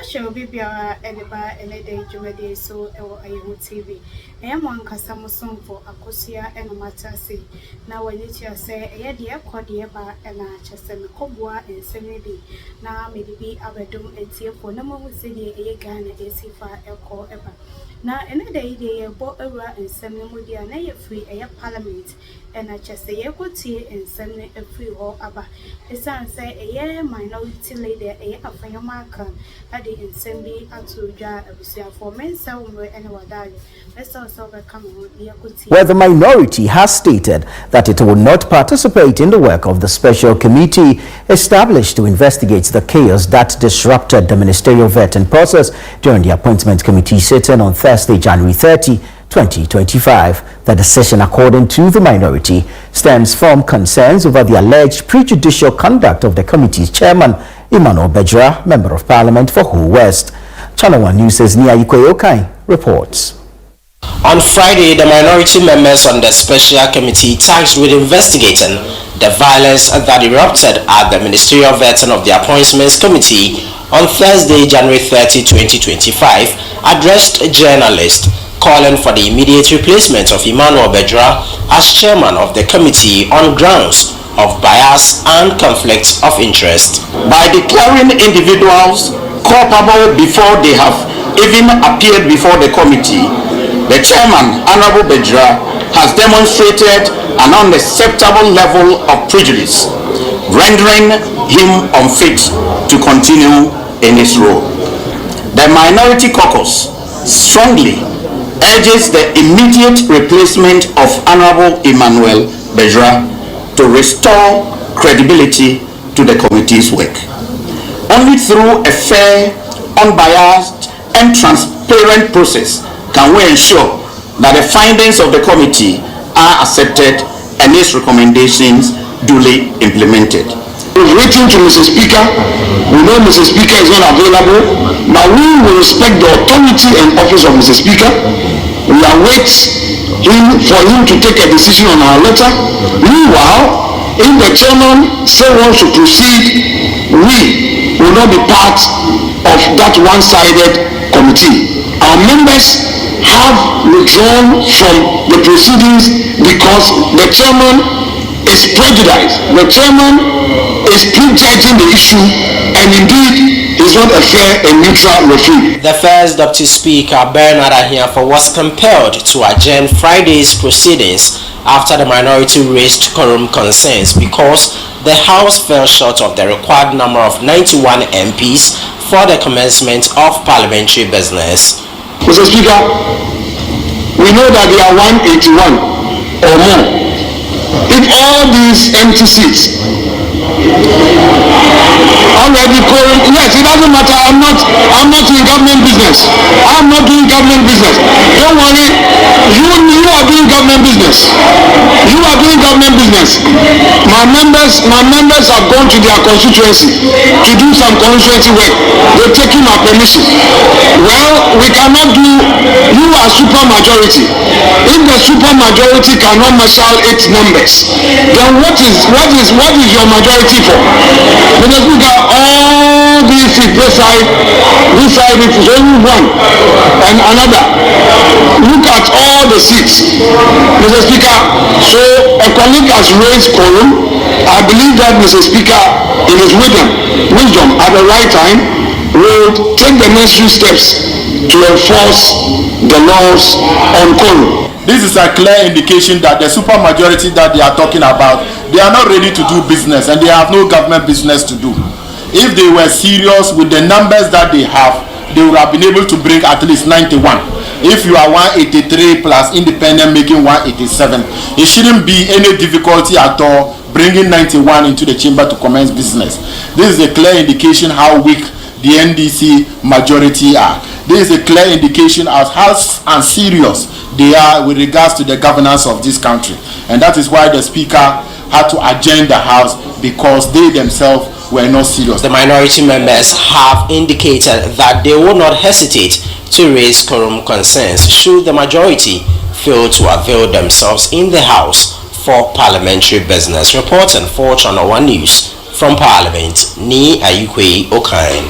special bibia ediba enede jumede so ewo ayeho TV. Eyamo ankasa musomfo akosia enomatase na wanyitia se eye de ekode ba na chese mekobua ensemedi na medibi abedum entiefo na mo sedi eye Ghana esifa eko eba. Na enede ide ye bo ewra ensem mu dia na ye free eye parliament ena chese ye kotie ensem ne free ho aba. Esan se eye minority leader eye afanyoma kan ade ensem bi atudwa abusiafo mensa umwe ene wadayo. Where the minority has stated that it will not participate in the work of the special committee established to investigate the chaos that disrupted the ministerial vetting process during the appointment committee sitting on Thursday, January 30, 2025. The decision, according to the minority, stems from concerns over the alleged prejudicial conduct of the committee's chairman, Emmanuel Bejra, Member of Parliament for Ho West. Channel 1 News' Nia Ikoyokai reports. On Friday, the minority members on the special committee tasked with investigating the violence that erupted at the ministerial vetting of the appointments committee on Thursday, January 30, 2025, addressed journalists calling for the immediate replacement of Emmanuel Bejra as chairman of the committee on grounds of bias and conflict of interest. By declaring individuals culpable before they have even appeared before the committee, the chairman, Honorable Bejra, has demonstrated an unacceptable level of prejudice, rendering him unfit to continue in his role. The minority caucus strongly urges the immediate replacement of Honorable Emmanuel Bejra to restore credibility to the committee's work. Only through a fair, unbiased, and transparent process can we ensure that the findings of the committee are accepted and its recommendations duly implemented. We've written to Mr. Speaker. We know Mr. Speaker is not available, but we will respect the authority and office of Mr. Speaker. We await for him to take a decision on our letter. Meanwhile, if the chairman still wants to proceed, we will not be part of that one-sided committee. Our members have withdrawn from the proceedings because the chairman is prejudiced. The chairman is prejudging the issue, and indeed is not a fair and neutral referee. The first Deputy Speaker, Bernard Ahiafo, was compelled to adjourn Friday's proceedings after the minority raised quorum concerns because the House fell short of the required number of 91 MPs for the commencement of parliamentary business. Mr. Speaker, we know that there are 181 or more. If all these empty seats already quorum, yes, it doesn't matter. I'm not in government business. I'm not doing government business. Don't worry. You are doing government business. You are doing government business. My members have gone to their constituency to do some constituency work. They're taking my permission. Well, we cannot do. You are super majority. If the super majority cannot marshal its numbers, then what is your majority for? Mr. Speaker, all these seats, this side it is only one and another. Look at all the seats, Mr. Speaker. So a colleague has raised quorum. I believe that Mr. Speaker, in his wisdom at the right time, will take the necessary steps to enforce the laws on quorum. This is a clear indication that the supermajority that they are talking about, they are not ready to do business and they have no government business to do. If they were serious with the numbers that they have, they would have been able to bring at least 91. If you are 183 plus independent making 187, it shouldn't be any difficulty at all bringing 91 into the chamber to commence business. This is a clear indication how weak the NDC majority are. This is a clear indication as how unserious they are with regards to the governance of this country. And that is why the Speaker had to adjourn the House, because they themselves were not serious. The minority members have indicated that they will not hesitate to raise quorum concerns should the majority fail to avail themselves in the House for parliamentary business. Reporting for Channel 1 News from Parliament, Ni Ayukwe Okain.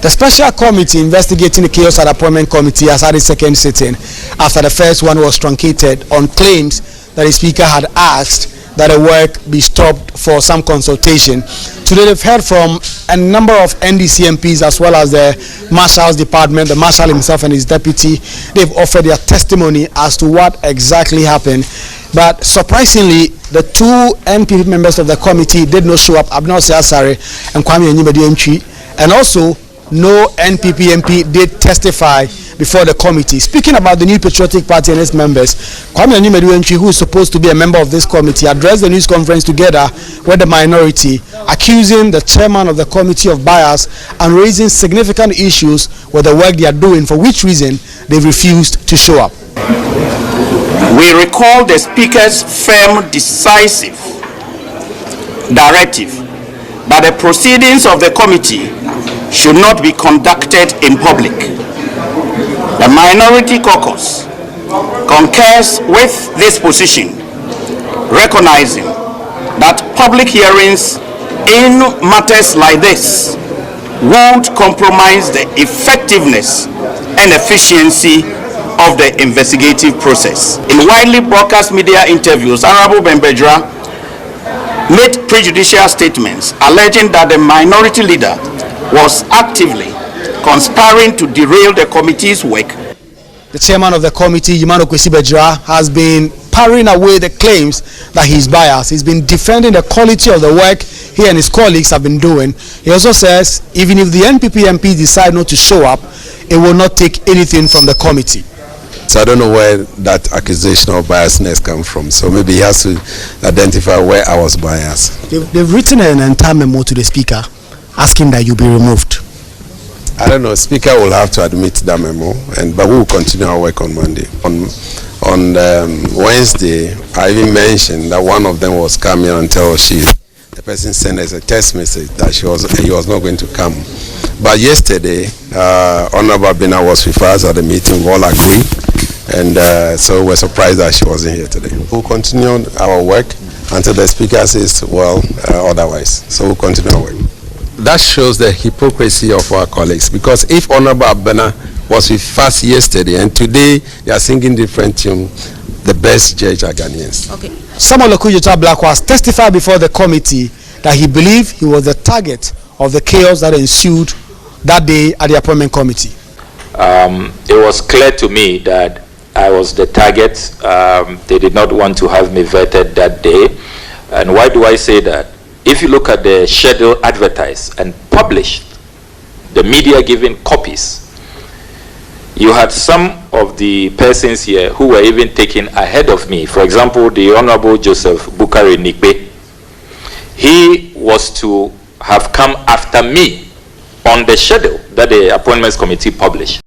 The special committee investigating the chaos at appointment committee has had its second sitting after the first one was truncated on claims that the speaker had asked that the work be stopped for some consultation. Today they've heard from a number of NDC Mps as well as the Marshal's department, the Marshal himself and his deputy. They've offered their testimony as to what exactly happened. But surprisingly, the two NPP members of the committee did not show up, Abner Siasare and Kwame Anyimadi, and also no NPP MP did testify before the committee. Speaking about the New Patriotic Party and its members, Kwame Anyimadi, who is supposed to be a member of this committee, addressed the news conference together with the minority, accusing the chairman of the committee of bias and raising significant issues with the work they are doing, for which reason they refused to show up. We recall the Speaker's firm, decisive directive that the proceedings of the committee should not be conducted in public. The Minority Caucus concurs with this position, recognizing that public hearings in matters like this would compromise the effectiveness and efficiency of the investigative process. In widely broadcast media interviews, Honorable Bembedra made prejudicial statements alleging that the minority leader was actively conspiring to derail the committee's work. The chairman of the committee, Yimano Kwesi-Bedzra, has been parrying away the claims that he's biased. He's been defending the quality of the work he and his colleagues have been doing. He also says even if the NPP MPs decide not to show up, it will not take anything from the committee. So I don't know where that accusation of biasness comes from. So maybe he has to identify where I was biased. They've written an entire memo to the speaker asking that you be removed. I don't know. Speaker will have to admit that memo, but we will continue our work on Monday. On Wednesday, I even mentioned that one of them was coming until the person sent us a text message that he was not going to come. But yesterday, Honorable Bina was with us at the meeting. We all agreed, and so we're surprised that she wasn't here today. We'll continue our work until the speaker says, well, otherwise. So we'll continue our work. That shows the hypocrisy of our colleagues, because if Honorable Abena was with us yesterday and today they are singing different tune, the best judge are Ghanaians. Okay. Samuel Okudzeto Blackwell testified before the committee that he believed he was the target of the chaos that ensued that day at the appointment committee. It was clear to me that I was the target. They did not want to have me vetted that day. And why do I say that? If you look at the schedule advertised and published, the media giving copies, you had some of the persons here who were even taken ahead of me. For example, the Honorable Joseph Bukari Nikbe. He was to have come after me on the schedule that the appointments committee published.